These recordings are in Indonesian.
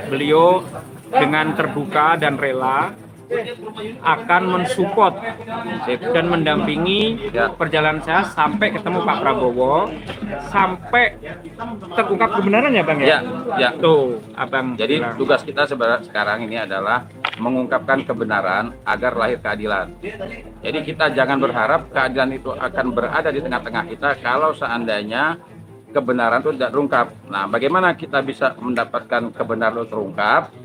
beliau dengan terbuka dan rela akan mensupport dan mendampingi perjalanan saya sampai ketemu Pak Prabowo, sampai terungkap kebenaran ya Bang ya? Ya. Tuh, Abang. Jadi tugas kita sekarang ini adalah mengungkapkan kebenaran agar lahir keadilan. Jadi kita jangan berharap keadilan itu akan berada di tengah-tengah kita kalau seandainya kebenaran itu tidak terungkap. Nah, bagaimana kita bisa mendapatkan kebenaran itu terungkap?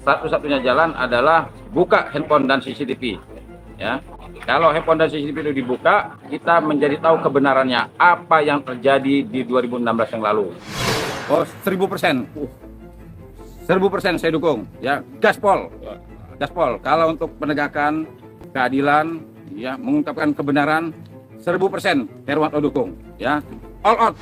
Satu-satunya jalan adalah buka handphone dan CCTV. Ya, kalau handphone dan CCTV itu dibuka, kita menjadi tahu kebenarannya apa yang terjadi di 2016 yang lalu. Oh, 1000%. 1000% saya dukung. Ya, gaspol. Gaspol. Kalau untuk penegakan keadilan, ya, mengungkapkan kebenaran, 1000% Herwanto dukung. Ya, all out.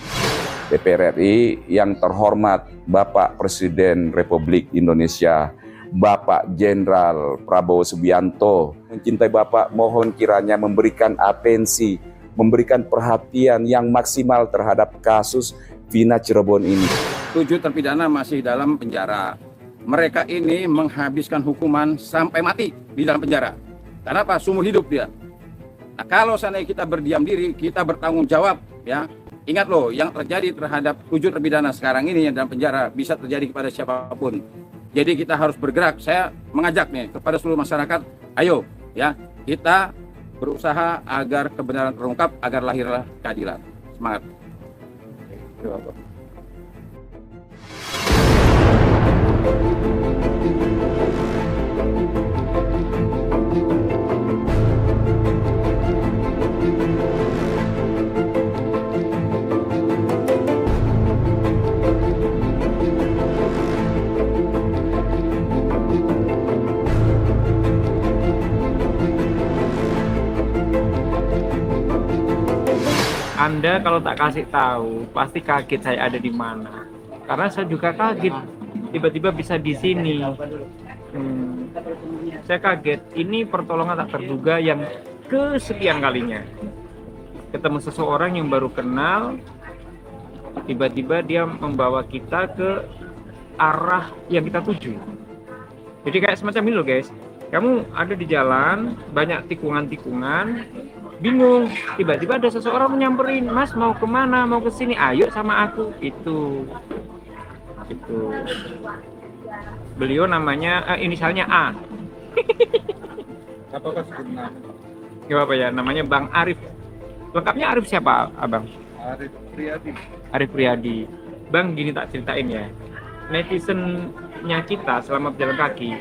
DPR RI yang terhormat Bapak Presiden Republik Indonesia, Bapak Jenderal Prabowo Subianto, mencintai Bapak, mohon kiranya memberikan atensi, memberikan perhatian yang maksimal terhadap kasus Vina Cirebon ini. 7 terpidana masih dalam penjara. Mereka ini menghabiskan hukuman sampai mati di dalam penjara. Kenapa? Seumur hidup dia. Nah, kalau seandainya kita berdiam diri, kita bertanggung jawab, ya. Ingat loh, yang terjadi terhadap 7 terpidana sekarang ini yang dalam penjara bisa terjadi kepada siapapun. Jadi kita harus bergerak. Saya mengajak nih kepada seluruh masyarakat, ayo ya, kita berusaha agar kebenaran terungkap, agar lahirlah keadilan. Semangat. Anda kalau tak kasih tahu, pasti kaget saya ada di mana. Karena saya juga kaget, tiba-tiba bisa di sini. Saya kaget, ini pertolongan tak terduga yang kesekian kalinya. Ketemu seseorang yang baru kenal, tiba-tiba dia membawa kita ke arah yang kita tuju. Jadi kayak semacam ini loh guys, kamu ada di jalan, banyak tikungan-tikungan, bingung, tiba-tiba ada seseorang menyamperin, Mas mau kemana, mau ke sini, ayo sama aku. Itu beliau namanya inisialnya A. Apakah sebenarnya? Gak apa ya, namanya Bang Arif. Lengkapnya Arif siapa, Abang? Arif Priyadi. Arif Priyadi. Bang, gini tak ceritain ya, netizennya kita selama berjalan kaki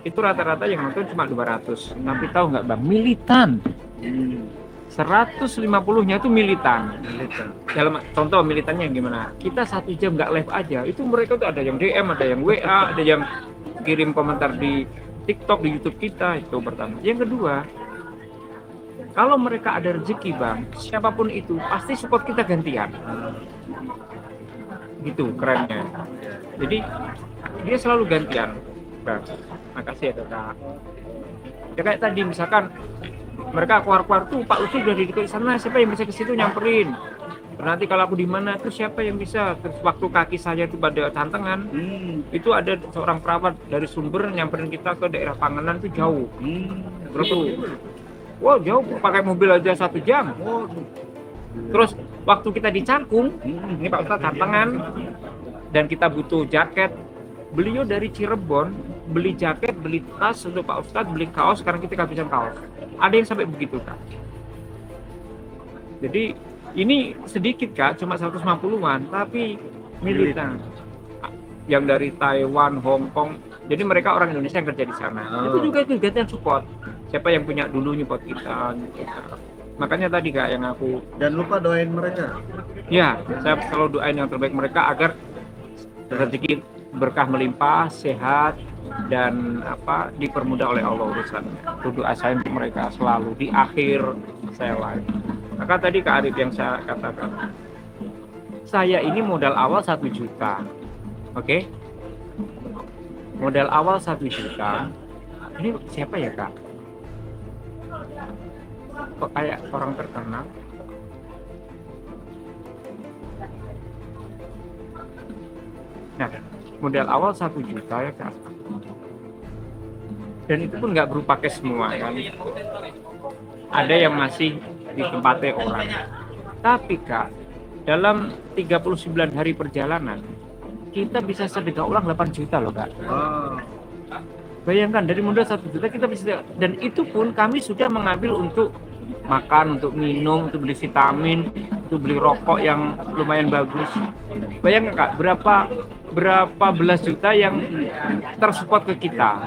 itu rata-rata yang nonton cuma 200, tapi tahu nggak Bang, militan. 150-nya itu militan. Dalam contoh militannya gimana? Kita 1 jam nggak live aja, itu mereka tuh ada yang DM, ada yang WA, ada yang kirim komentar di TikTok, di YouTube kita. Itu pertama. Yang kedua, kalau mereka ada rezeki Bang, siapapun itu pasti support kita gantian. Gitu kerennya. Jadi dia selalu gantian. Bang, makasih ya Kak. Ya kayak tadi misalkan mereka keluar-keluar tuh, Pak Ucu udah di sana, siapa yang bisa ke situ nyamperin. Nanti kalau aku di mana tuh siapa yang bisa. Terus waktu kaki saya itu pada tantengan, itu ada seorang perawat dari Sumber nyamperin kita ke daerah Panganan tuh jauh. Terus tuh, wow jauh, pakai mobil aja 1 jam. Terus waktu kita di Cangkung, ini Pak Ustadz tantengan, dan kita butuh jaket, beliau dari Cirebon beli jaket, beli tas untuk Pak Ustadz, beli kaos, sekarang kita kehabisan kaos. Ada yang sampai begitu Kak. Jadi ini sedikit Kak, cuma 150-an, tapi militan. Yang dari Taiwan, Hong Kong, jadi mereka orang Indonesia yang kerja di sana. Itu juga itu gantian support. Siapa yang punya dulu nyupport kita, gitu. Makanya tadi Kak yang aku, dan lupa doain mereka. ya, saya selalu doain yang terbaik mereka agar rezeki berkah melimpah, sehat, dan dipermudah oleh Allah urusannya. Itu doa saya untuk mereka selalu di akhir saya live. Maka tadi Kak Arif yang saya katakan, saya ini modal awal 1 juta, oke? Modal awal 1 juta. Ini siapa ya Kak? Kok kayak orang terkenal? Nah, modal awal 1 juta ya Kak. Dan itu pun nggak berupa cash semua kan. Ada yang masih ditempati orang. Tapi Kak, dalam 39 hari perjalanan, kita bisa sedekah ulang 8 juta loh Kak. Bayangkan dari modal 1 juta kita bisa, dan itu pun kami sudah mengambil untuk makan, untuk minum, untuk beli vitamin, untuk beli rokok yang lumayan bagus. Bayangkan Kak, berapa belas juta yang tersupport ke kita.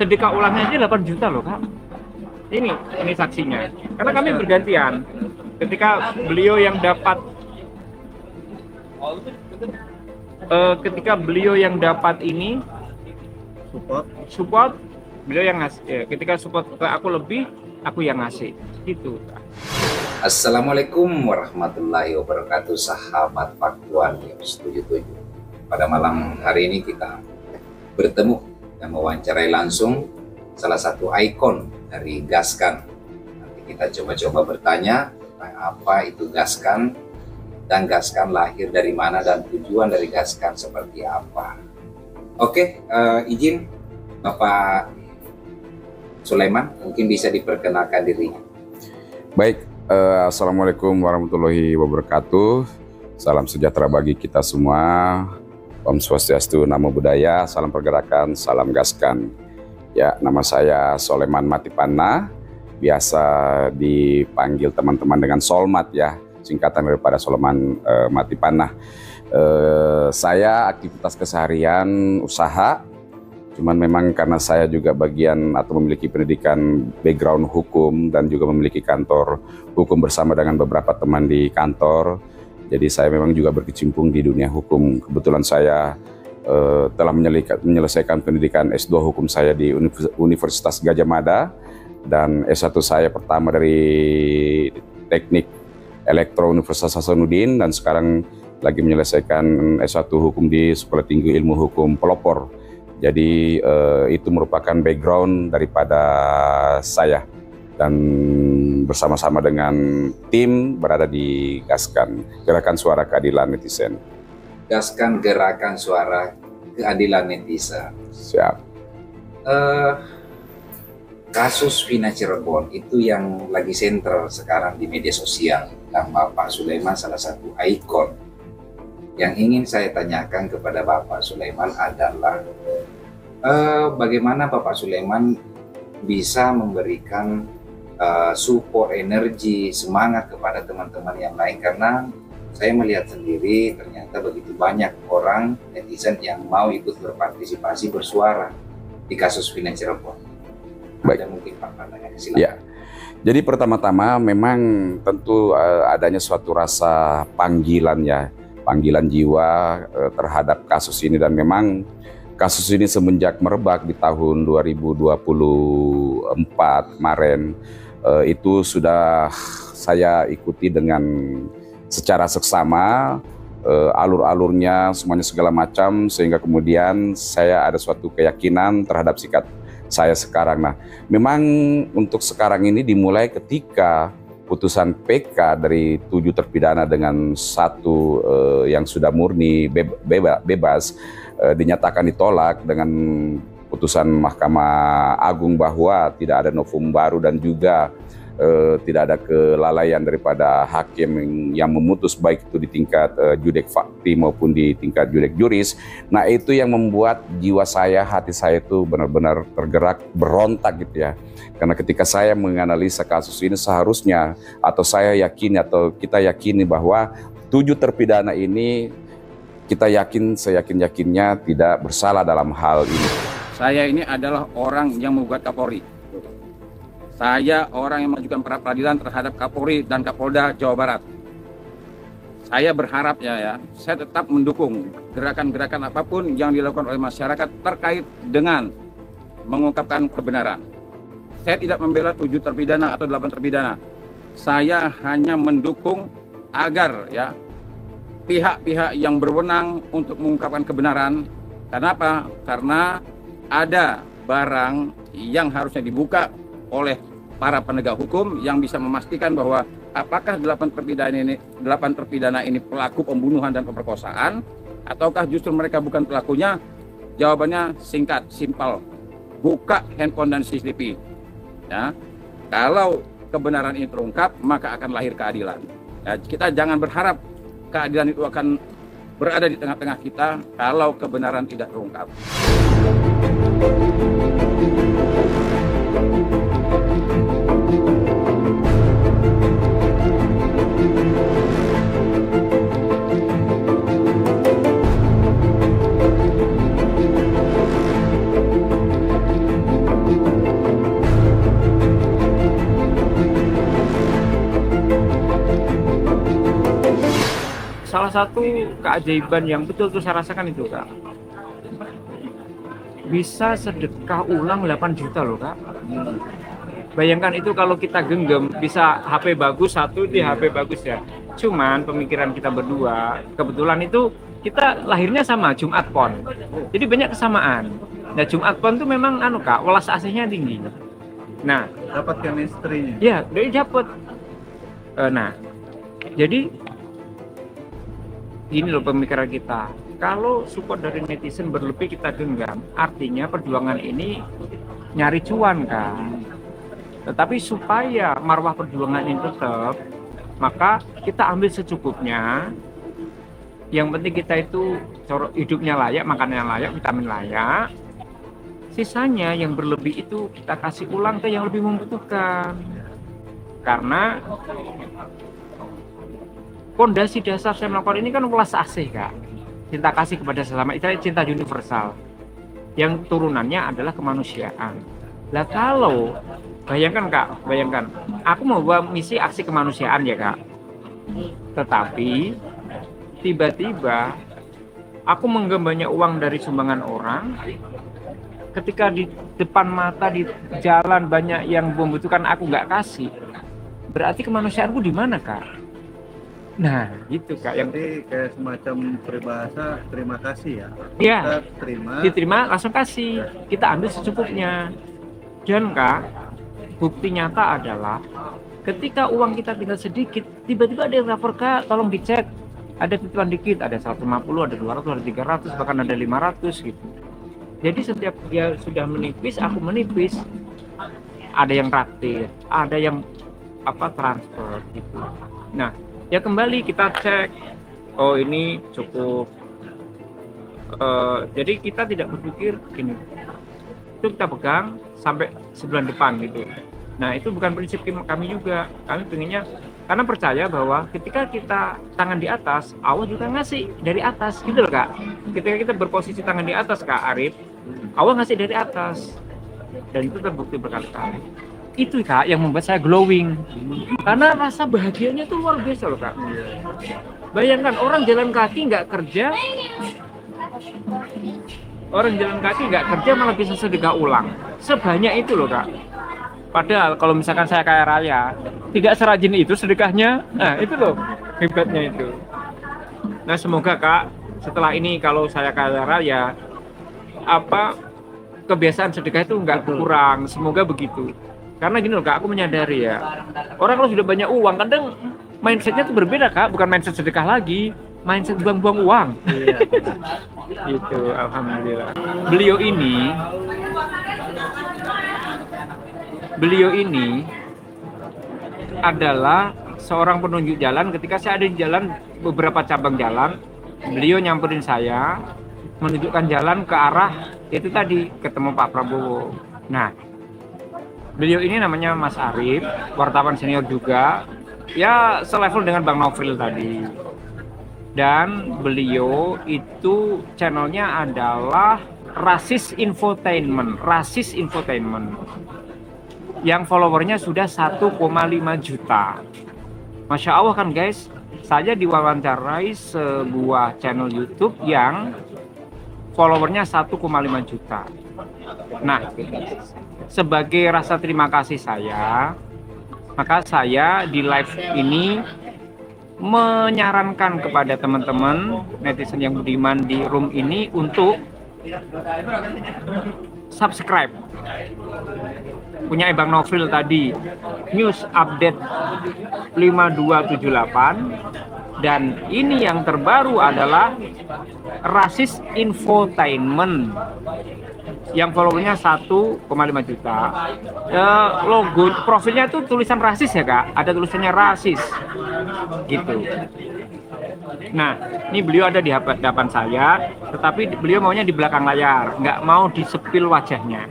Sedekah ulangnya aja 8 juta loh Kak. Ini saksinya. Karena kami bergantian. Ketika beliau yang dapat ini support, beliau yang ngasih. Ketika support ke aku lebih, aku yang ngasih. Gitu. Assalamualaikum warahmatullahi wabarakatuh, sahabat Faktual News 77. Pada malam hari ini kita bertemu dan mewawancarai langsung salah satu ikon dari Gaskan. Nanti kita coba-coba bertanya tentang apa itu Gaskan, dan Gaskan lahir dari mana, dan tujuan dari Gaskan seperti apa. Oke, izin Bapak Sulaiman, mungkin bisa diperkenalkan dirinya. Baik, Assalamualaikum warahmatullahi wabarakatuh. Salam sejahtera bagi kita semua. Om Swastiastu, Namo Buddhaya, salam pergerakan, salam Gaskan. Ya, nama saya Sulaiman Matipana, biasa dipanggil teman-teman dengan Solmat ya, singkatan daripada Sulaiman Matipana. Saya aktivitas keseharian usaha, cuman memang karena saya juga bagian atau memiliki pendidikan background hukum dan juga memiliki kantor hukum bersama dengan beberapa teman di kantor. Jadi saya memang juga berkecimpung di dunia hukum. Kebetulan saya telah menyelesaikan pendidikan S2 hukum saya di Universitas Gadjah Mada, dan S1 saya pertama dari Teknik Elektro Universitas Hasanuddin, dan sekarang lagi menyelesaikan S1 hukum di Sekolah Tinggi Ilmu Hukum Pelopor. Jadi itu merupakan background daripada saya, dan bersama-sama dengan tim berada di Gaskan, Gerakan Suara Keadilan Netizen. Gaskan, Gerakan Suara Keadilan Netizen. Siap. Kasus Vina Cirebon itu yang lagi sentral sekarang di media sosial, dan Bapak Sulaiman salah satu ikon. Yang ingin saya tanyakan kepada Bapak Sulaiman adalah bagaimana Bapak Sulaiman bisa memberikan support, energi, semangat kepada teman-teman yang lain, karena saya melihat sendiri ternyata begitu banyak orang netizen yang mau ikut berpartisipasi, bersuara di kasus Vina Cirebon. Baik. Ada mungkin Pak pandangan, silakan. Ya. Jadi pertama-tama memang tentu adanya suatu rasa panggilan ya, panggilan jiwa terhadap kasus ini, dan memang kasus ini semenjak merebak di tahun 2024 kemarin, itu sudah saya ikuti dengan secara seksama, alur-alurnya semuanya segala macam, sehingga kemudian saya ada suatu keyakinan terhadap sikap saya sekarang. Nah, memang untuk sekarang ini dimulai ketika putusan PK dari 7 terpidana dengan 1 yang sudah murni bebas dinyatakan ditolak dengan putusan Mahkamah Agung bahwa tidak ada novum baru, dan juga tidak ada kelalaian daripada hakim yang memutus, baik itu di tingkat judek fakti maupun di tingkat judek juris. Nah, itu yang membuat jiwa saya, hati saya itu benar-benar tergerak, berontak gitu ya. Karena ketika saya menganalisa kasus ini, seharusnya atau saya yakini atau kita yakini bahwa 7 terpidana ini, kita yakin, seyakin-yakinnya tidak bersalah dalam hal ini. Saya ini adalah orang yang menggugat Kapolri. Saya orang yang mengajukan pra peradilan terhadap Kapolri dan Kapolda Jawa Barat. Saya berharap ya, saya tetap mendukung gerakan-gerakan apapun yang dilakukan oleh masyarakat terkait dengan mengungkapkan kebenaran. Saya tidak membela 7 terpidana atau 8 terpidana. Saya hanya mendukung agar ya pihak-pihak yang berwenang untuk mengungkapkan kebenaran. Kenapa? Karena ada barang yang harusnya dibuka oleh para penegak hukum yang bisa memastikan bahwa apakah 8 terpidana ini pelaku pembunuhan dan pemerkosaan, ataukah justru mereka bukan pelakunya? Jawabannya singkat, simpel. Buka handphone dan CCTV. Ya. Kalau kebenaran ini terungkap, maka akan lahir keadilan. Ya, kita jangan berharap keadilan itu akan berada di tengah-tengah kita kalau kebenaran tidak terungkap. Salah satu keajaiban yang betul-betul saya rasakan itu, Kak, bisa sedekah ulang 8 juta loh, Kak. Bayangkan itu kalau kita genggam, bisa HP bagus satu di HP bagus ya. Cuman pemikiran kita berdua, kebetulan itu kita lahirnya sama, Jumat Pon. Jadi banyak kesamaan. Nah, Jumat Pon itu memang Kak, welas asihnya tinggi. Nah, dapat chemistry-nya. iya, dari dapat. Nah, jadi ini loh pemikiran kita. Kalau support dari netizen berlebih kita genggam, artinya perjuangan ini nyari cuan kan. Tetapi supaya marwah perjuangan ini tetap, maka kita ambil secukupnya. Yang penting kita itu hidupnya layak, makanannya layak, vitamin layak. Sisanya yang berlebih itu kita kasih ulang ke yang lebih membutuhkan. Karena pondasi dasar saya melakukan ini kan welas asih, Kak. Cinta kasih kepada sesama, itu cinta universal. Yang turunannya adalah kemanusiaan. Lah kalau bayangkan, Kak, aku mau buat misi aksi kemanusiaan ya, Kak. Tetapi tiba-tiba aku menggembanyak uang dari sumbangan orang. Ketika di depan mata di jalan banyak yang membutuhkan, aku nggak kasih. Berarti kemanusiaanku di mana, Kak? Nah, gitu, Kak, yang Jadi kayak semacam peribahasa terima kasih ya. Iya. Kita terima. Diterima langsung kasih, kita ambil secukupnya. Dan, Kak, bukti nyata adalah ketika uang kita tinggal sedikit, tiba-tiba ada yang lapor, Kak, tolong dicek, ada titipan dikit, ada 150, ada 200, ada 300, bahkan ada 500 gitu. Jadi setiap dia sudah menipis, aku menipis, ada yang traktir, ada yang transfer gitu. Nah, ya kembali kita cek, oh ini cukup. Jadi kita tidak berpikir gini, itu kita pegang sampai sebulan depan gitu. Nah, itu bukan prinsip kami juga. Kami pengennya, karena percaya bahwa ketika kita tangan di atas, Allah juga ngasih dari atas gitu loh, Kak. Ketika kita berposisi tangan di atas, Kak Arif, Allah ngasih dari atas. Dan itu terbukti berkali-kali. Itu, Kak, yang membuat saya glowing. Karena rasa bahagianya tuh luar biasa loh, Kak. Bayangkan orang jalan kaki nggak kerja, malah bisa sedekah ulang. Sebanyak itu loh, Kak. Padahal kalau misalkan saya kaya raya, tidak serajin itu sedekahnya. Nah, itu loh hebatnya itu. Nah, semoga, Kak, setelah ini kalau saya kaya raya, kebiasaan sedekah itu nggak kurang. Semoga begitu. Karena gini loh, Kak, aku menyadari ya, orang kalau sudah banyak uang, kadang mindsetnya tuh berbeda, Kak. Bukan mindset sedekah lagi, mindset buang-buang uang. Iya. Gitu, alhamdulillah. Beliau ini adalah seorang penunjuk jalan. Ketika saya ada di jalan, beberapa cabang jalan, beliau nyamperin saya, menunjukkan jalan ke arah itu tadi, ketemu Pak Prabowo. Nah, beliau ini namanya Mas Arif, wartawan senior juga, ya selevel dengan Bang Novril tadi. Dan beliau itu channelnya adalah Rasis Infotainment, yang followernya sudah 1,5 juta. Masya Allah kan, guys, saya diwawancarai sebuah channel YouTube yang followernya 1,5 juta. Nah, sebagai rasa terima kasih saya, maka saya di live ini menyarankan kepada teman-teman netizen yang budiman di room ini untuk subscribe punya Bang Novril tadi, News Update 5278, dan ini yang terbaru adalah Rasis Infotainment yang followernya 1,5 juta. Logo profilnya itu tulisan rasis ya Kak, ada tulisannya rasis gitu. Nah, ini beliau ada di hadapan saya, tetapi beliau maunya di belakang layar, nggak mau disepil wajahnya.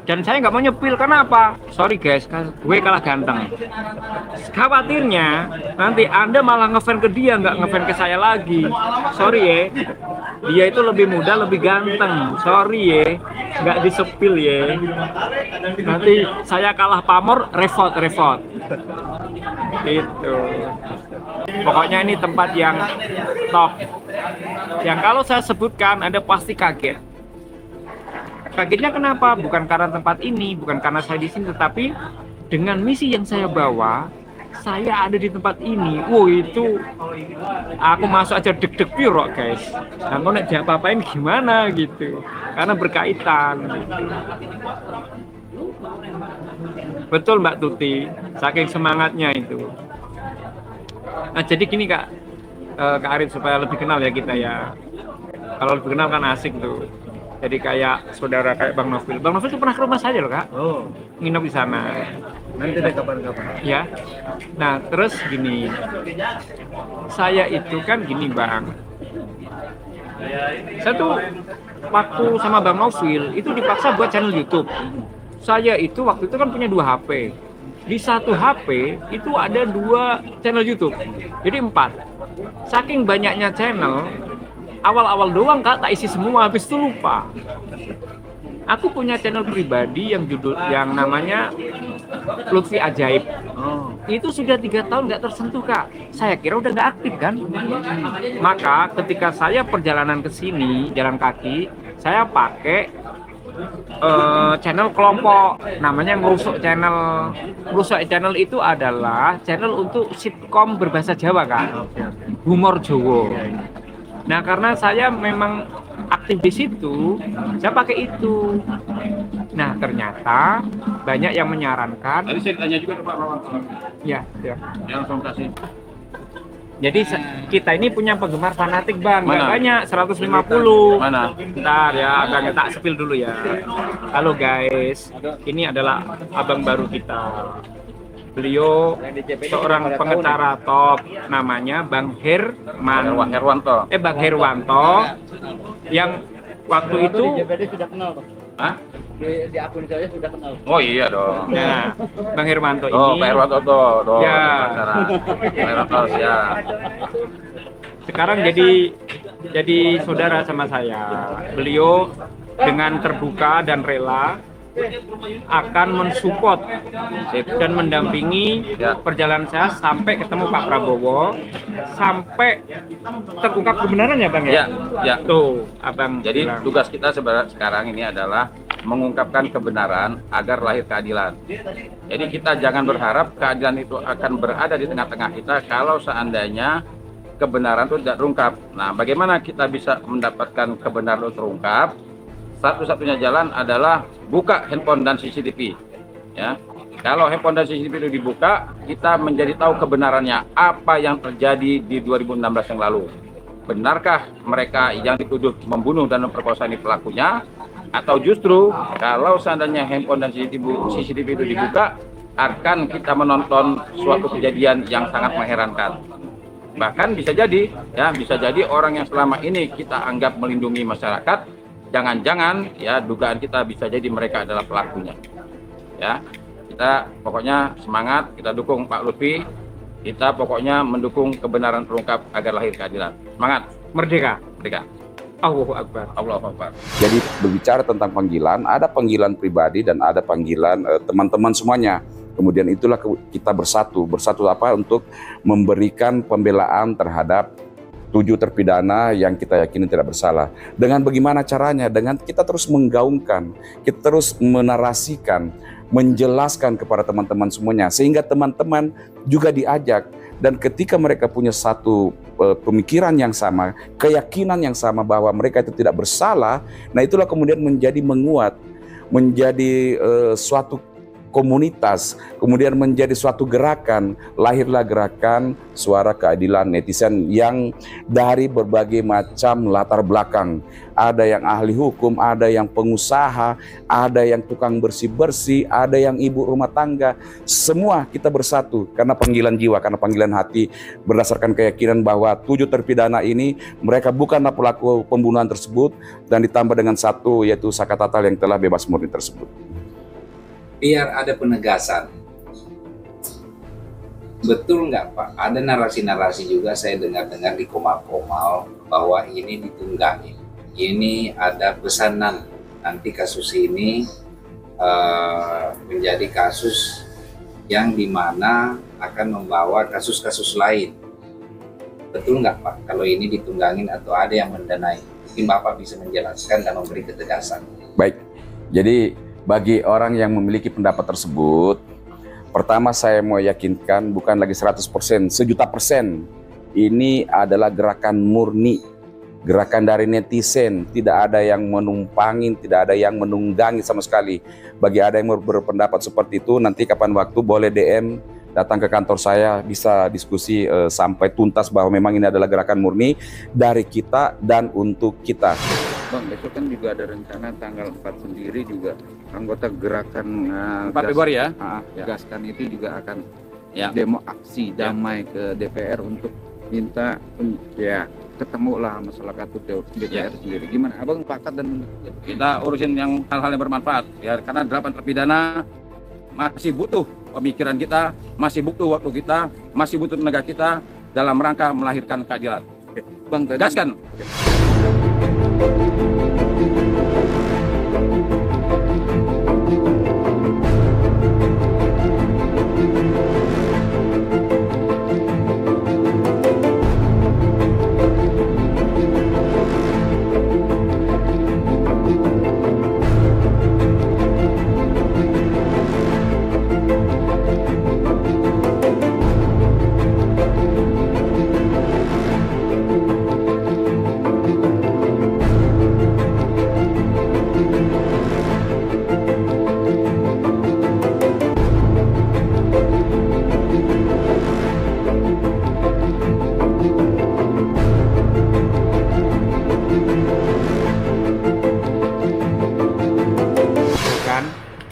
Dan saya nggak mau nyepil, karena apa? Sorry guys, gue kalah ganteng. Khawatirnya nanti Anda malah ngefan ke dia, nggak ngefan ke saya lagi. Sorry ya, dia itu lebih muda, lebih ganteng. Sorry ya, nggak disepil ya. Nanti saya kalah pamor, repot. Gitu. Pokoknya ini tempat yang top. Yang kalau saya sebutkan Anda pasti kaget. Kagetnya kenapa? Bukan karena tempat ini, bukan karena saya di sini, tetapi dengan misi yang saya bawa, saya ada di tempat ini. Wow, itu aku masuk aja deg-deg piro guys. Nah, mau nek diapa-apain gimana gitu. Karena berkaitan. Betul Mbak Tuti, saking semangatnya itu. Nah, jadi gini Kak Arif, supaya lebih kenal ya kita ya. Kalau lebih kenal kan asik tuh. Jadi kayak saudara kayak Bang Novil. Bang Novil tuh pernah ke rumah saya loh Kak. Oh, Nginep di sana. nanti deh kapan-kapan. Ya. Nah, terus gini. Saya itu kan gini Bang. Saya tuh waktu sama Bang Novil itu dipaksa buat channel YouTube. Saya itu waktu itu kan punya 2 HP. Di satu HP itu ada 2 channel YouTube. Jadi 4. Saking banyaknya channel, awal-awal doang Kak tak isi semua, habis itu lupa. Aku punya channel pribadi yang namanya Lutfi Ajaib. Oh, Itu sudah 3 tahun nggak tersentuh Kak. Saya kira udah nggak aktif kan. Maka ketika saya perjalanan ke sini jalan kaki, saya pakai channel kelompok, namanya Ngerusuk Channel. Ngerusuk Channel itu adalah channel untuk sitkom berbahasa Jawa kan, humor Jawa. Nah, karena saya memang aktif di situ, saya pakai itu. Nah, ternyata banyak yang menyarankan. Tadi saya tanya juga ke Pak Rawanto. Ya. Yang langsung kasih. Jadi kita ini punya penggemar fanatik Bang, nggak Mana? banyak, 150. Mana? Bentar ya, Abang tak spill dulu ya. Halo guys, ini adalah abang baru kita. Beliau seorang pengetara top, namanya Bang Herwanto. Bang Herwanto, yang waktu itu sudah kenal, Pak. Hah? Di akun saya sudah kenal. Oh iya dong. nah, Bang Herwanto Oh, ini Pak Herwanto tuh. Ya. Pak Herwanto ya. sekarang jadi saudara sama saya. Beliau dengan terbuka dan rela akan mensupport dan mendampingi Ya. perjalanan saya sampai ketemu Pak Prabowo, sampai terungkap kebenaran ya Bang Ya, ya. Tuh, Abang Jadi bilang. tugas kita sekarang ini adalah mengungkapkan kebenaran agar lahir keadilan. Jadi kita jangan berharap keadilan itu akan berada di tengah-tengah kita kalau seandainya kebenaran itu tidak terungkap. Nah, bagaimana kita bisa mendapatkan kebenaran itu terungkap? Satu-satunya jalan adalah buka handphone dan CCTV. Ya, kalau handphone dan CCTV itu dibuka, kita menjadi tahu kebenarannya apa yang terjadi di 2016 yang lalu. Benarkah mereka yang dituduh membunuh dan memperkosa ini pelakunya? Atau justru kalau seandainya handphone dan CCTV itu dibuka, akan kita menonton suatu kejadian yang sangat mengherankan. Bahkan bisa jadi orang yang selama ini kita anggap melindungi masyarakat, jangan-jangan ya dugaan kita bisa jadi mereka adalah pelakunya. Ya, kita pokoknya semangat, kita dukung Pak Lutfi, kita pokoknya mendukung kebenaran terungkap agar lahir keadilan. Semangat, Merdeka. merdeka. Allahu Akbar. Allahu Akbar. Jadi berbicara tentang panggilan, ada panggilan pribadi dan ada panggilan teman-teman semuanya. Kemudian itulah kita bersatu apa untuk memberikan pembelaan terhadap 7 terpidana yang kita yakini tidak bersalah. Dengan bagaimana caranya? Dengan kita terus menggaungkan, kita terus menarasikan, menjelaskan kepada teman-teman semuanya, sehingga teman-teman juga diajak. Dan ketika mereka punya satu pemikiran yang sama, keyakinan yang sama bahwa mereka itu tidak bersalah, nah itulah kemudian menjadi menguat, menjadi suatu komunitas, kemudian menjadi suatu gerakan, lahirlah gerakan Suara Keadilan Netizen yang dari berbagai macam latar belakang. Ada yang ahli hukum, ada yang pengusaha, ada yang tukang bersih-bersih, ada yang ibu rumah tangga. Semua kita bersatu karena panggilan jiwa, karena panggilan hati, berdasarkan keyakinan bahwa 7 terpidana ini mereka bukanlah pelaku pembunuhan tersebut, dan ditambah dengan satu yaitu Saka Tatal yang telah bebas murni tersebut. Biar ada penegasan. Betul nggak Pak? Ada narasi-narasi juga saya dengar-dengar di Komal-Komal bahwa ini ditunggangi. Ini ada pesanan nanti kasus ini menjadi kasus yang dimana akan membawa kasus-kasus lain. Betul nggak Pak? Kalau ini ditunggangin atau ada yang mendanai? Mungkin Bapak bisa menjelaskan dan memberi ketegasan. Baik, jadi bagi orang yang memiliki pendapat tersebut, pertama saya mau yakinkan bukan lagi 100%, 1.000.000%. Ini adalah gerakan murni, gerakan dari netizen, tidak ada yang menumpangin, tidak ada yang menunggangi sama sekali. Bagi ada yang berpendapat seperti itu, nanti kapan waktu boleh DM, datang ke kantor saya, bisa diskusi sampai tuntas bahwa memang ini adalah gerakan murni dari kita dan untuk kita. Bang, besok kan juga ada rencana tanggal 4 sendiri juga anggota gerakan 4 Februari ya? Gaskan itu juga akan Ya. demo aksi damai ke DPR untuk minta ketemulah masalah kartu DPR sendiri. Gimana Abang sepakat dan Kita urusin yang hal-hal yang bermanfaat ya, karena 8 terpidana masih butuh pemikiran kita, masih butuh waktu kita, masih butuh tenaga kita dalam rangka melahirkan keadilan. Bang tadi Gaskan.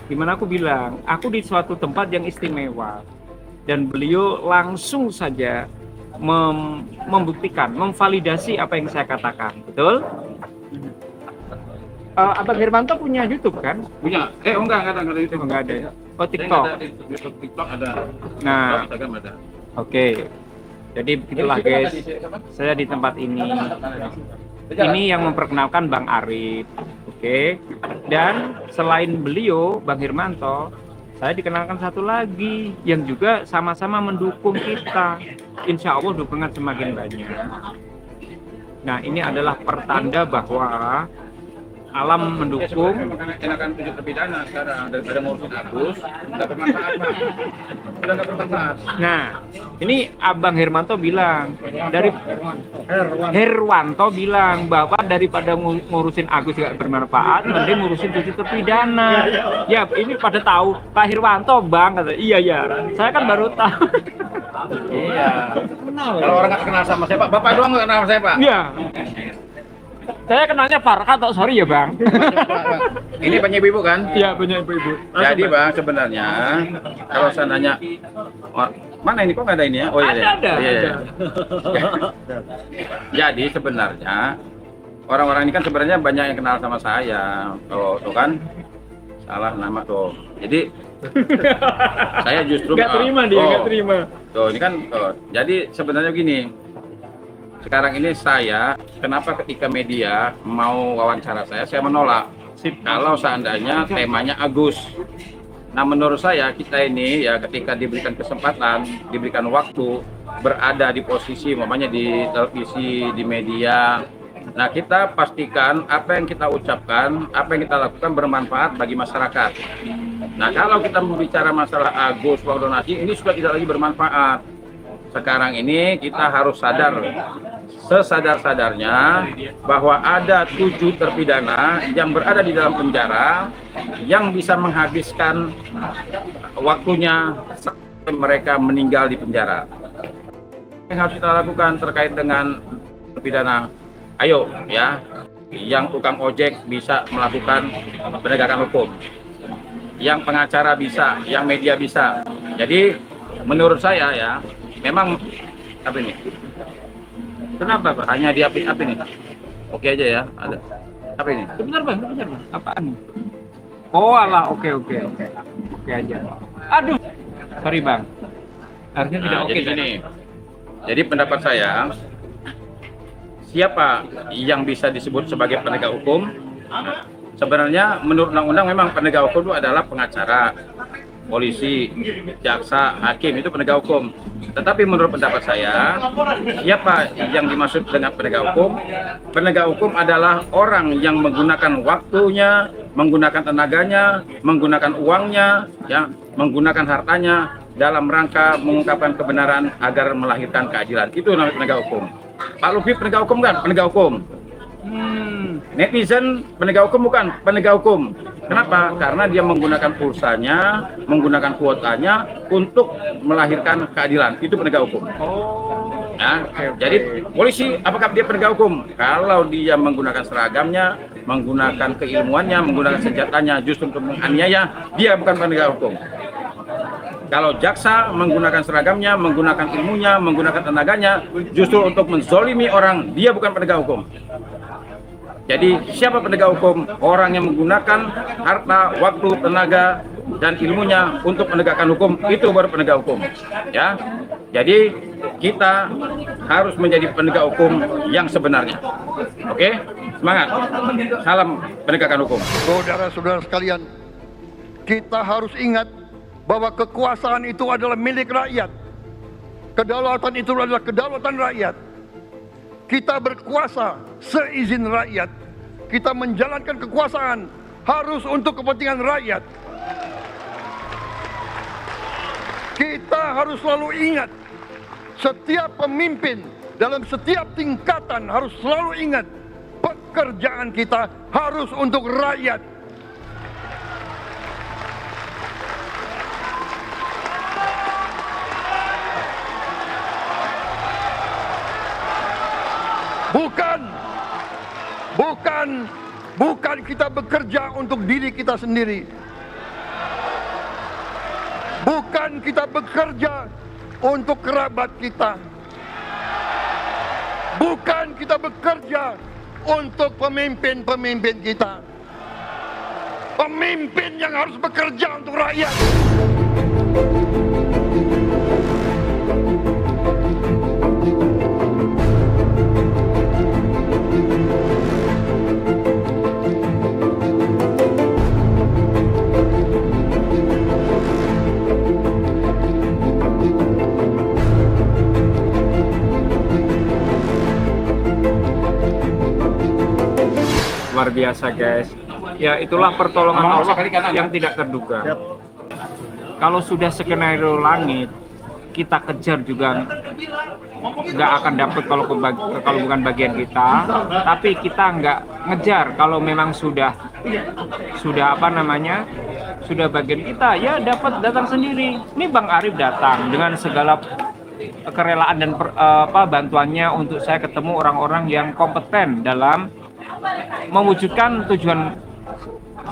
Dimana aku bilang, aku di suatu tempat yang istimewa, dan beliau langsung saja membuktikan, memvalidasi apa yang saya katakan, betul? Abang Hermanto punya YouTube kan? Punya? Enggak ada itu. Enggak ada. Oh, TikTok. TikTok ada. Nah, Instagram ada. oke. Jadi begitulah guys, saya di tempat ini. Ini yang memperkenalkan Bang Arif, oke. Dan selain beliau, Bang Hermanto, saya dikenalkan satu lagi yang juga sama-sama mendukung kita. Insya Allah dukungan semakin banyak. Nah, ini adalah pertanda bahwa alam mendukung. Enakan 7 terpidana sekarang daripada ngurusin Agus, nggak bermanfaat Bang. Udah nggak bermanfaat. Nah, ini Abang Hermanto bilang dari Herwanto bilang bahwa daripada ngurusin Agus gak bermanfaat, mending ngurusin 7 terpidana. Ya, ini pada tahu Pak Herwanto, Bang, kata. Iya ya. Saya kan baru tahu. Iya. Kalau orang nggak kenal sama saya Pak, Bapak doang nggak kenal sama saya Pak. Iya. Saya kenalnya Farka atau sorry ya, Bang. Ini punya ibu kan? Iya, punya ibu-ibu. Jadi Bang, sebenarnya kalau seandainya mana ini kok nggak ada ini ya? Oh iya. Ada. Jadi sebenarnya orang-orang ini kan sebenarnya banyak yang kenal sama saya. Tuh kan salah nama tuh. Jadi saya justru Nggak terima dia, nggak terima. Tuh ini kan jadi sebenarnya gini. Sekarang ini saya, kenapa ketika media mau wawancara saya menolak. Kalau seandainya temanya Agus. Nah menurut saya kita ini ya ketika diberikan kesempatan, diberikan waktu, berada di posisi, umpamanya di televisi, di media. Nah kita pastikan apa yang kita ucapkan, apa yang kita lakukan bermanfaat bagi masyarakat. Nah kalau kita berbicara masalah Agus, uang donasi, ini sudah tidak lagi bermanfaat. Sekarang ini kita harus sadar sesadar-sadarnya bahwa ada 7 terpidana yang berada di dalam penjara yang bisa menghabiskan waktunya sampai mereka meninggal di penjara. Yang harus kita lakukan terkait dengan terpidana, ayo ya, yang tukang ojek bisa melakukan penegakan hukum, yang pengacara bisa, yang media bisa. Jadi menurut saya ya, memang apa ini? Kenapa Pak? Hanya di api nih? Oke aja ya, ada. Apa ini? Sebentar bang, apaan? Oh alah, oke aja. Aduh, sorry bang. Harusnya tidak Nah, oke. jadi gini. Jadi pendapat saya, siapa yang bisa disebut sebagai penegak hukum? Sebenarnya menurut undang-undang memang penegak hukum itu adalah pengacara, polisi, jaksa, hakim, itu penegak hukum. Tetapi menurut pendapat saya, siapa yang dimaksud dengan penegak hukum? Penegak hukum adalah orang yang menggunakan waktunya, menggunakan tenaganya, menggunakan uangnya, ya, menggunakan hartanya dalam rangka mengungkapkan kebenaran agar melahirkan keadilan. Itu namanya penegak hukum. Pak Lufi penegak hukum kan? Penegak hukum. Netizen penegak hukum bukan? Penegak hukum. Kenapa? Karena dia menggunakan pulsanya, menggunakan kuotanya untuk melahirkan keadilan. Itu penegak hukum. Ya, jadi polisi apakah dia penegak hukum? Kalau dia menggunakan seragamnya, menggunakan keilmuannya, menggunakan senjatanya justru untuk menganiaya, dia bukan penegak hukum. Kalau jaksa menggunakan seragamnya, menggunakan ilmunya, menggunakan tenaganya justru untuk menzolimi orang, dia bukan penegak hukum. Jadi siapa penegak hukum? Orang yang menggunakan harta, waktu, tenaga, dan ilmunya untuk menegakkan hukum, itu baru penegak hukum. Ya, jadi kita harus menjadi penegak hukum yang sebenarnya. Oke, semangat. Salam penegakan hukum. Saudara-saudara sekalian, kita harus ingat bahwa kekuasaan itu adalah milik rakyat. Kedaulatan itu adalah kedaulatan rakyat. Kita berkuasa seizin rakyat. Kita menjalankan kekuasaan harus untuk kepentingan rakyat. Kita harus selalu ingat, setiap pemimpin dalam setiap tingkatan harus selalu ingat, pekerjaan kita harus untuk rakyat. Bukan kita bekerja untuk diri kita sendiri. Bukan kita bekerja untuk kerabat kita. Bukan kita bekerja untuk pemimpin-pemimpin kita. Pemimpin yang harus bekerja untuk rakyat. Luar biasa guys. Ya itulah pertolongan Allah yang tidak terduga. Kalau sudah skenario langit, kita kejar juga nggak akan dapat kalau bukan bagian kita. Tapi kita nggak ngejar kalau memang sudah apa namanya, sudah bagian kita, ya dapat datang sendiri. Ini Bang Arif datang dengan segala kerelaan dan bantuannya untuk saya ketemu orang-orang yang kompeten dalam mewujudkan tujuan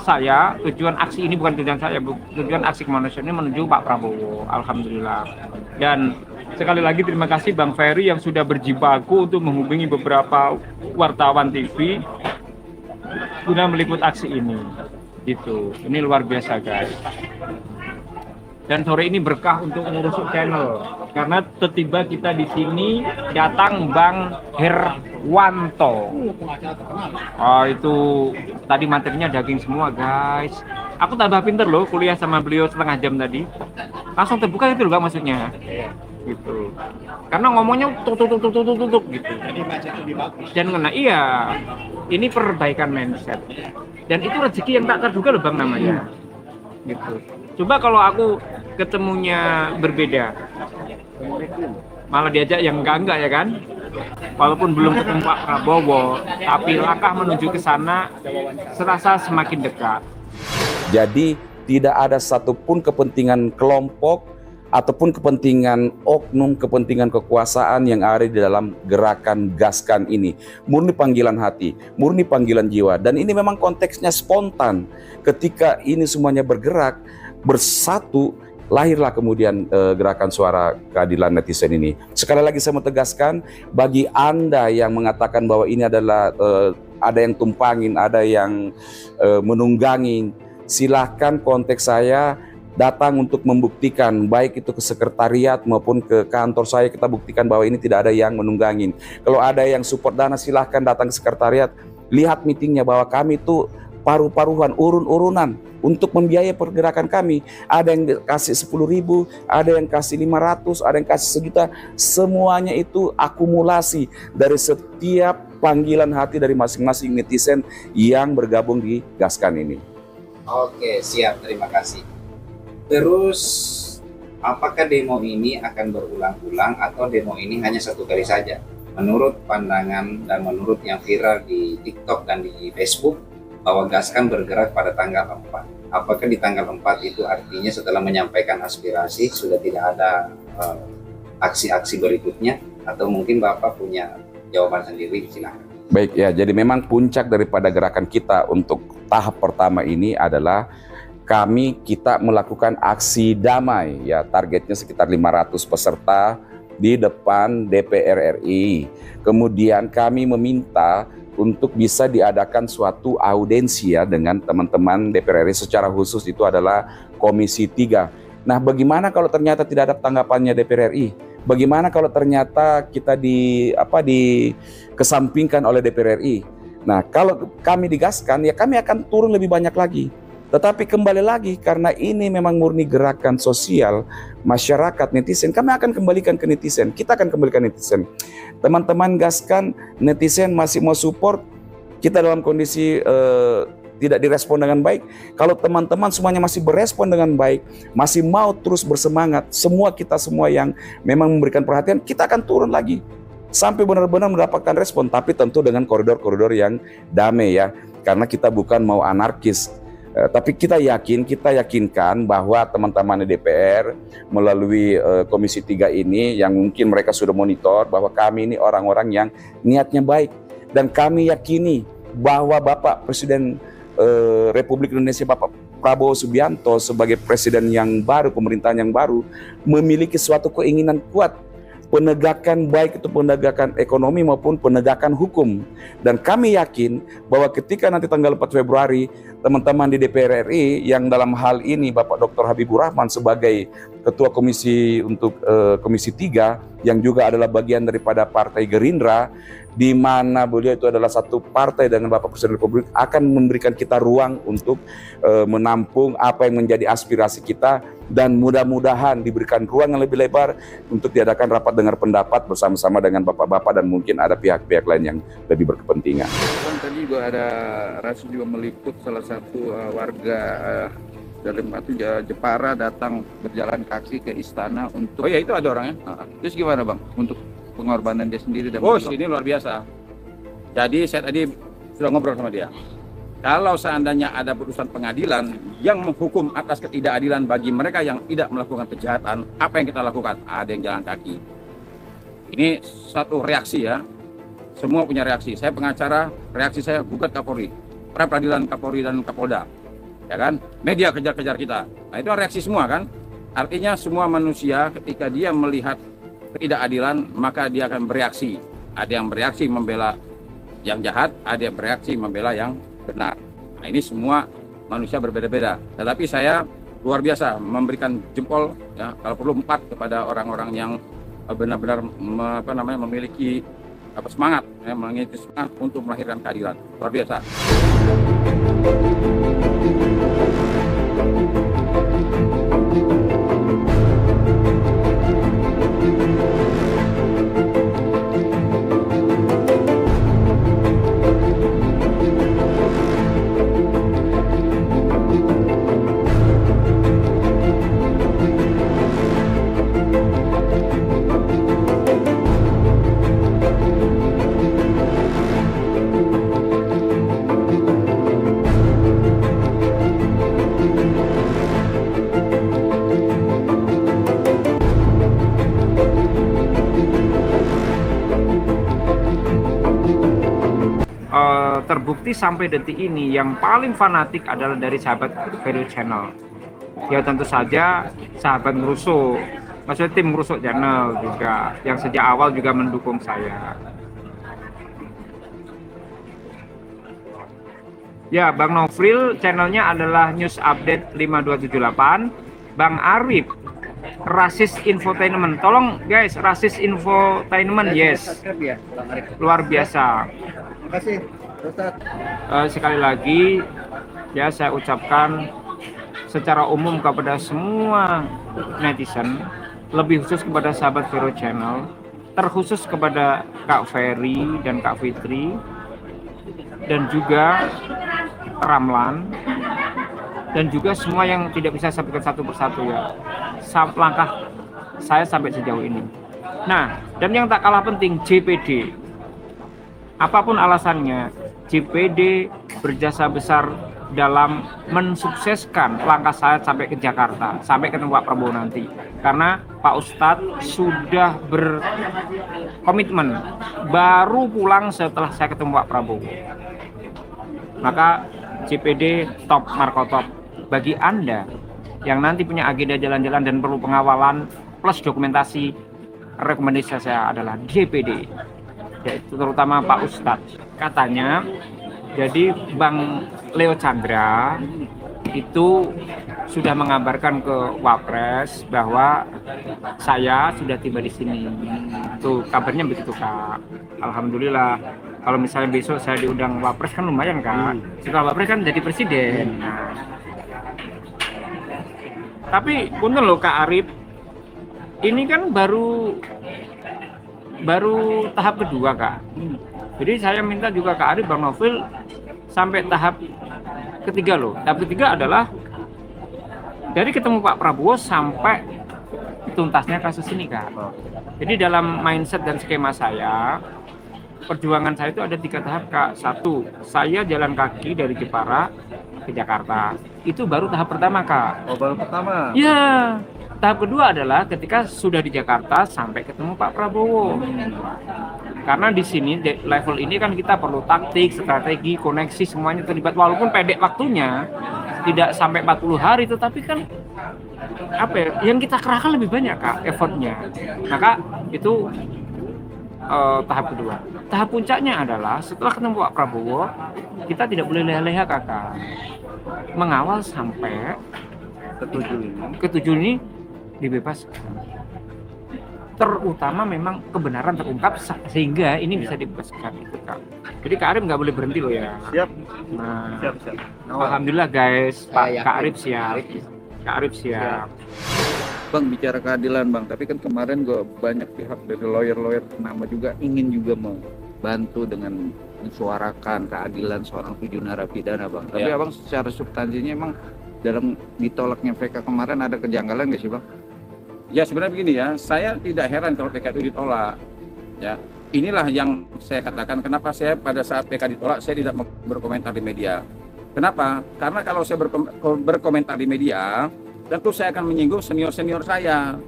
saya. Tujuan aksi ini bukan tujuan saya, tujuan aksi kemanusiaan ini menuju Pak Prabowo. Alhamdulillah. Dan sekali lagi terima kasih Bang Ferry yang sudah berjibaku untuk menghubungi beberapa wartawan TV guna meliput aksi ini. Gitu. Ini luar biasa guys. Dan sore ini berkah untuk ngurus channel karena tiba kita di sini datang Bang Herwanto. Oh, itu tadi materinya daging semua guys. Aku tambah pinter loh kuliah sama beliau setengah jam tadi. Langsung terbuka itu loh Bang maksudnya. Gitu. Karena ngomongnya tutuk gitu. Dan ngena iya. Ini perbaikan mindset. Dan itu rezeki yang tak terduga loh Bang namanya. Gitu. Coba kalau aku ketemunya berbeda, malah diajak yang enggak ya kan? walaupun belum ketemu Pak Prabowo, tapi langkah menuju ke sana serasa semakin dekat. Jadi tidak ada satupun kepentingan kelompok ataupun kepentingan oknum, kepentingan kekuasaan yang ada di dalam gerakan Gaskan ini. Murni panggilan hati, murni panggilan jiwa. Dan ini memang konteksnya spontan. Ketika ini semuanya bergerak, bersatu, lahirlah kemudian gerakan suara keadilan netizen ini. Sekali lagi saya mau tegaskan, bagi Anda yang mengatakan bahwa ini adalah ada yang tumpangin, ada yang menunggangin, silahkan kontak saya, datang untuk membuktikan, baik itu ke sekretariat maupun ke kantor saya, kita buktikan bahwa ini tidak ada yang menunggangin. Kalau ada yang support dana, silahkan datang ke sekretariat, lihat meetingnya bahwa kami itu paruh-paruhan, urun-urunan untuk membiayai pergerakan kami. Ada yang kasih 10.000, ada yang kasih 500, ada yang kasih sejuta. Semuanya itu akumulasi dari setiap panggilan hati dari masing-masing netizen yang bergabung di Gaskan ini. Oke, siap. Terima kasih. Terus, apakah demo ini akan berulang-ulang atau demo ini hanya satu kali saja? Menurut pandangan dan menurut yang viral di TikTok dan di Facebook, bahwa Gaskan bergerak pada tanggal 4. Apakah di tanggal 4 itu artinya setelah menyampaikan aspirasi sudah tidak ada aksi-aksi berikutnya? Atau mungkin Bapak punya jawaban sendiri? Silakan. Baik ya, jadi memang puncak daripada gerakan kita untuk tahap pertama ini adalah kita melakukan aksi damai ya, targetnya sekitar 500 peserta di depan DPR RI. Kemudian kami meminta untuk bisa diadakan suatu audensi ya dengan teman-teman DPR RI, secara khusus itu adalah Komisi 3. Nah, bagaimana kalau ternyata tidak ada tanggapannya DPR RI? Bagaimana kalau ternyata kita dikesampingkan oleh DPR RI? Nah, kalau kami digaskan ya kami akan turun lebih banyak lagi. Tetapi kembali lagi, karena ini memang murni gerakan sosial masyarakat netizen, kami akan kembalikan ke netizen. Kita akan kembalikan netizen. Teman-teman Gaskan, netizen masih mau support kita dalam kondisi tidak direspon dengan baik. Kalau teman-teman semuanya masih berespon dengan baik, masih mau terus bersemangat, kita semua yang memang memberikan perhatian, kita akan turun lagi sampai benar-benar mendapatkan respon. Tapi tentu dengan koridor-koridor yang damai ya, karena kita bukan mau anarkis. Tapi kita yakinkan bahwa teman-teman di DPR melalui Komisi 3 ini yang mungkin mereka sudah monitor bahwa kami ini orang-orang yang niatnya baik, dan kami yakini bahwa Bapak Presiden Republik Indonesia Bapak Prabowo Subianto sebagai presiden yang baru, pemerintahan yang baru, memiliki suatu keinginan kuat penegakan, baik itu penegakan ekonomi maupun penegakan hukum. Dan kami yakin bahwa ketika nanti tanggal 4 Februari teman-teman di DPR RI yang dalam hal ini Bapak Dr. Habibur Rahman sebagai Ketua Komisi untuk Komisi 3 yang juga adalah bagian daripada Partai Gerindra, di mana beliau itu adalah satu partai dengan Bapak Presiden Republik, akan memberikan kita ruang untuk menampung apa yang menjadi aspirasi kita, dan mudah-mudahan diberikan ruang yang lebih lebar untuk diadakan rapat dengar pendapat bersama-sama dengan bapak-bapak dan mungkin ada pihak-pihak lain yang lebih berkepentingan. Tadi juga ada rasis juga meliput salah satu warga dari Jepara datang berjalan kaki ke istana untuk. Oh ya, itu ada orangnya. Terus gimana Bang untuk pengorbanan dia sendiri? Dan ini luar biasa. Jadi saya tadi sudah ngobrol sama dia. Kalau seandainya ada putusan pengadilan yang menghukum atas ketidakadilan bagi mereka yang tidak melakukan kejahatan, apa yang kita lakukan? Ada yang jalan kaki. Ini satu reaksi ya. Semua punya reaksi. Saya pengacara, reaksi saya gugat Kapolri, pra peradilan Kapolri dan Kapolda. Ya kan? Media kejar-kejar kita. Nah, itu reaksi semua kan? Artinya semua manusia ketika dia melihat ketidakadilan, maka dia akan bereaksi. Ada yang bereaksi membela yang jahat, ada yang bereaksi membela yang benar. Nah, ini semua manusia berbeda-beda. Tetapi saya luar biasa memberikan jempol ya, kalau perlu 4 kepada orang-orang yang benar-benar memiliki semangat untuk melahirkan keadilan. Luar biasa. Tapi sampai detik ini yang paling fanatik adalah dari sahabat Vero Channel. Ya tentu saja sahabat Ngerusuk, maksudnya tim Ngerusuk Channel juga, yang sejak awal juga mendukung saya. Ya, Bang Nofril channelnya adalah News Update 5278. Bang Arif, Rasis Infotainment. Tolong guys, Rasis Infotainment, yes. Subscribe ya, Bang Arif. Luar biasa. Terima kasih, Ustaz. Sekali lagi, ya saya ucapkan secara umum kepada semua netizen, lebih khusus kepada sahabat Vero Channel, terkhusus kepada Kak Ferry dan Kak Fitri, dan juga Ramlan, dan juga semua yang tidak bisa saya sebutkan satu persatu ya. Langkah saya sampai sejauh ini. Nah, dan yang tak kalah penting, JPD. Apapun alasannya, JPD berjasa besar dalam mensukseskan langkah saya sampai ke Jakarta, sampai ketemu Pak Prabowo nanti. Karena Pak Ustadz sudah berkomitmen baru pulang setelah saya ketemu Pak Prabowo. Maka JPD top Marco top. Bagi Anda yang nanti punya agenda jalan-jalan dan perlu pengawalan plus dokumentasi, rekomendasi saya adalah DPD, yaitu terutama Pak Ustadz. Katanya jadi Bang Leo Chandra itu sudah mengabarkan ke Wapres bahwa saya sudah tiba di sini. Tuh kabarnya begitu Kak. Alhamdulillah. Kalau misalnya besok saya diundang Wapres kan lumayan Kak. Setelah Wapres kan jadi presiden. Nah. Tapi punten loh Kak Arif, ini kan baru tahap kedua Kak. Jadi saya minta juga Kak Arif, Bang Nofril sampai tahap ketiga loh. Tahap ketiga adalah dari ketemu Pak Prabowo sampai tuntasnya kasus ini Kak. Jadi dalam mindset dan skema saya, perjuangan saya itu ada 3 tahap Kak. 1, saya jalan kaki dari Jepara ke Jakarta. Itu baru tahap pertama Kak. Oh, baru pertama. Ya, tahap kedua adalah ketika sudah di Jakarta sampai ketemu Pak Prabowo. Karena di sini level ini kan kita perlu taktik, strategi, koneksi semuanya terlibat. Walaupun pendek waktunya, tidak sampai 40 hari, tetapi kan apa ya, yang kita kerahkan lebih banyak Kak effortnya. Maka itu tahap kedua. Tahap puncaknya adalah setelah ketemu Pak Prabowo, kita tidak boleh leha-leha Kakak. Mengawal sampai ketujuh ini dibebaskan. Terutama memang kebenaran terungkap sehingga ini bisa dibebaskan itu Kak. Jadi Kak Arif nggak boleh berhenti loh ya. Siap. Nah, Siap. alhamdulillah guys, Ya, Kak Arif siap. Kak Arif siap. Bang, bicara keadilan Bang, tapi kan kemarin gue banyak pihak dari lawyer-lawyer nama juga ingin juga membantu dengan mensuarakan keadilan seorang 7 narapidana Bang. Tapi Abang secara substansinya emang dalam ditolaknya PK kemarin ada kejanggalan nggak sih Bang? Ya sebenarnya begini ya, saya tidak heran kalau PK itu ditolak. Ya, inilah yang saya katakan kenapa saya pada saat PK ditolak saya tidak berkomentar di media. Kenapa? Karena kalau saya berkomentar di media, tentu saya akan menyinggung senior-senior saya.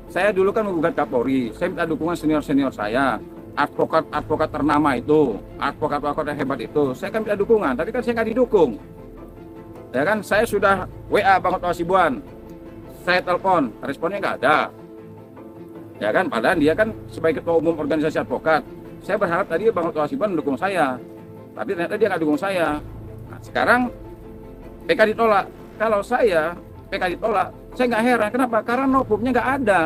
Saya dulu kan menggugat Kapolri, saya minta dukungan senior-senior saya, advokat-advokat ternama itu, advokat-advokat yang hebat itu, saya kan minta dukungan, tapi kan saya nggak didukung. Ya kan, saya sudah WA Bang Oto Hasibuan, saya telepon, responnya nggak ada. Ya kan, padahal dia kan sebagai ketua umum organisasi advokat. Saya berharap tadi Bang Oto Hasibuan mendukung saya, tapi ternyata dia nggak dukung saya. Nah, sekarang PK ditolak. Kalau saya PK ditolak, saya nggak heran. Kenapa? Karena novumnya nggak ada.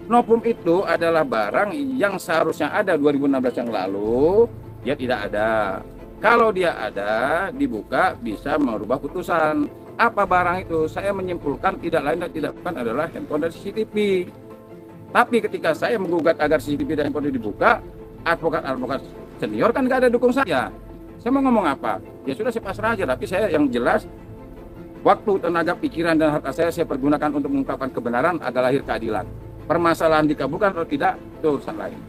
Novum itu adalah barang yang seharusnya ada 2016 yang lalu, dia tidak ada. Kalau dia ada, dibuka bisa merubah putusan. Apa barang itu? Saya menyimpulkan tidak lain dan tidak bukan adalah handphone dan CCTV. Tapi ketika saya menggugat agar CCTV dan handphone dibuka, advokat-advokat senior kan nggak ada dukung saya. Saya mau ngomong apa? Ya sudah saya pasrah aja, tapi saya yang jelas waktu, tenaga, pikiran, dan harta saya pergunakan untuk mengungkapkan kebenaran agar lahir keadilan. Permasalahan dikabulkan atau tidak, itu urusan lain.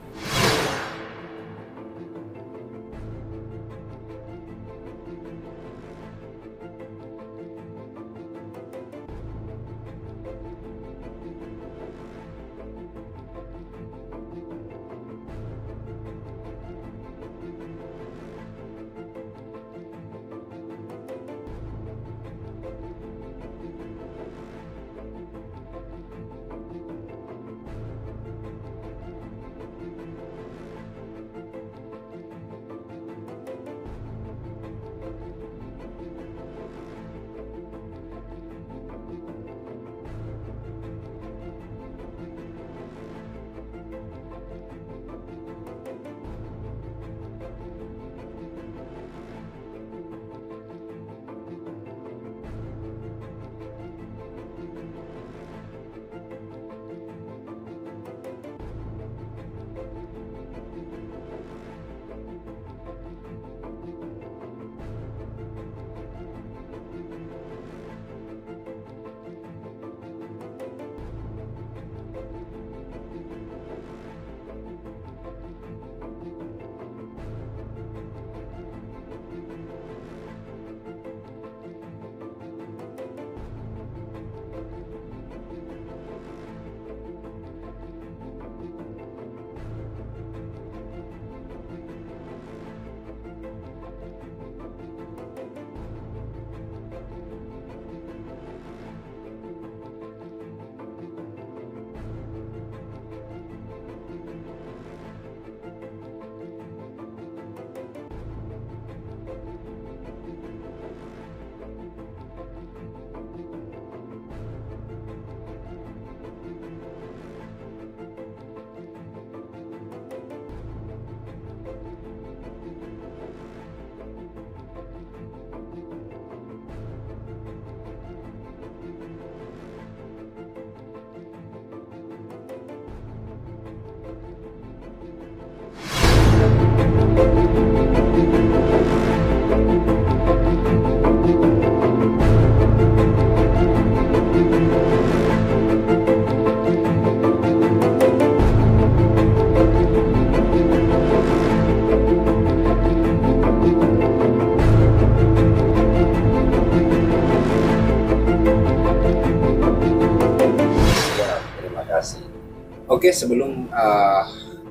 Oke, sebelum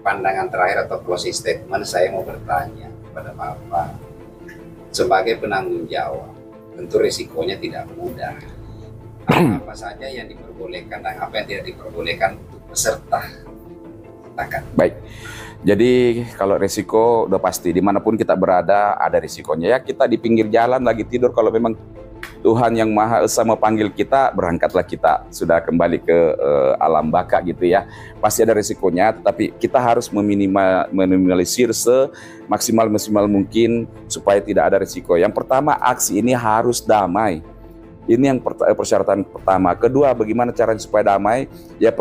pandangan terakhir atau closing statement, saya mau bertanya kepada Bapak. Sebagai penanggung jawab, tentu risikonya tidak mudah. Apa saja yang diperbolehkan dan apa yang tidak diperbolehkan untuk peserta? Silakan. Baik, jadi kalau risiko udah pasti dimanapun kita berada ada risikonya ya. Kita di pinggir jalan lagi tidur, kalau memang Tuhan yang Maha Esa memanggil kita, berangkatlah kita sudah kembali ke alam baka gitu ya. Pasti ada risikonya, tetapi kita harus meminimalisir semaksimal mungkin supaya tidak ada risiko. Yang pertama, aksi ini harus damai. Ini yang persyaratan pertama. Kedua, bagaimana caranya supaya damai? Ya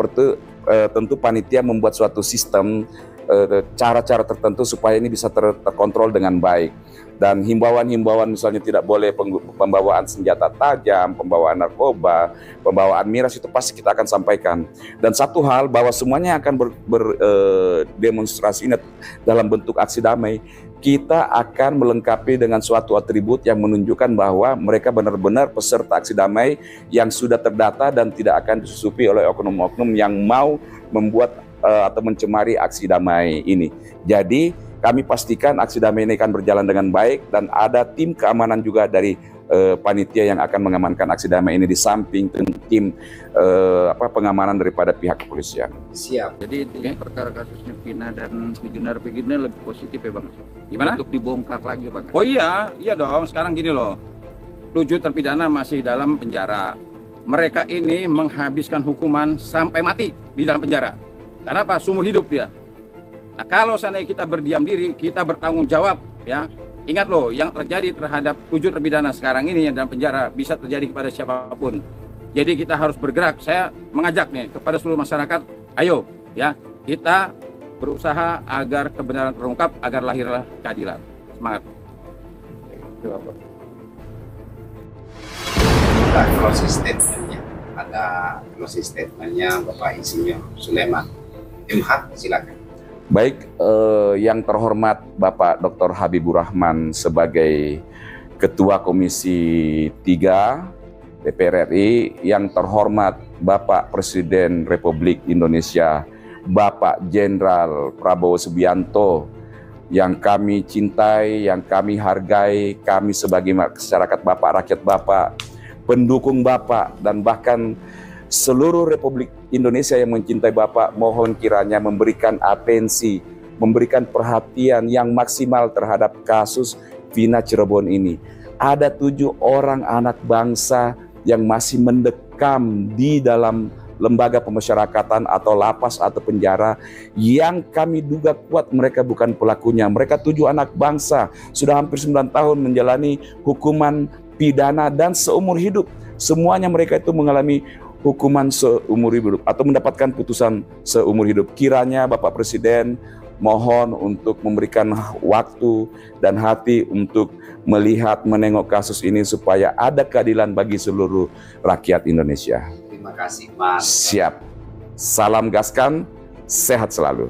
tentu panitia membuat suatu sistem cara-cara tertentu supaya ini bisa terkontrol dengan baik. Dan himbauan-himbauan misalnya tidak boleh pembawaan senjata tajam, pembawaan narkoba, pembawaan miras, itu pasti kita akan sampaikan. Dan satu hal, bahwa semuanya akan berdemonstrasi dalam bentuk aksi damai, kita akan melengkapi dengan suatu atribut yang menunjukkan bahwa mereka benar-benar peserta aksi damai yang sudah terdata dan tidak akan disusupi oleh oknum-oknum yang mau membuat atau mencemari aksi damai ini. Jadi kami pastikan aksi damai ini akan berjalan dengan baik, dan ada tim keamanan juga dari panitia yang akan mengamankan aksi damai ini di samping tim pengamanan daripada pihak kepolisian. Siap. Jadi perkara kasusnya Vina dan Pegina lebih positif ya Bang? Gimana? Untuk dibongkar lagi Bang? Oh iya dong. Sekarang gini loh, 7 terpidana masih dalam penjara. Mereka ini menghabiskan hukuman sampai mati di dalam penjara. Karena apa? Seumur hidup dia. Nah, kalau seandainya kita berdiam diri, kita bertanggung jawab ya. Ingat loh, yang terjadi terhadap 7 terpidana sekarang ini yang dalam penjara bisa terjadi kepada siapapun. Jadi kita harus bergerak. Saya mengajak nih kepada seluruh masyarakat, ayo ya, kita berusaha agar kebenaran terungkap, agar lahirlah keadilan. Semangat. Ada closing statement-nya. Ada closing statement-nya Bapak Insinyur Sulaiman MH, silakan. Baik, yang terhormat Bapak Dr. Habibur Rahman sebagai Ketua Komisi 3 DPR RI, yang terhormat Bapak Presiden Republik Indonesia Bapak Jenderal Prabowo Subianto, yang kami cintai, yang kami hargai, kami sebagai masyarakat Bapak, rakyat Bapak, pendukung Bapak, dan bahkan seluruh Republik Indonesia yang mencintai Bapak, mohon kiranya memberikan atensi, memberikan perhatian yang maksimal terhadap kasus Vina Cirebon ini. Ada 7 orang anak bangsa yang masih mendekam di dalam lembaga pemasyarakatan atau lapas atau penjara, yang kami duga kuat mereka bukan pelakunya. Mereka 7 anak bangsa, sudah hampir 9 tahun menjalani hukuman pidana dan seumur hidup. Semuanya mereka itu mengalami hukuman seumur hidup atau mendapatkan putusan seumur hidup. Kiranya Bapak Presiden mohon untuk memberikan waktu dan hati untuk melihat, menengok kasus ini supaya ada keadilan bagi seluruh rakyat Indonesia. Terima kasih Mas. Siap. Salam gaskan, sehat selalu.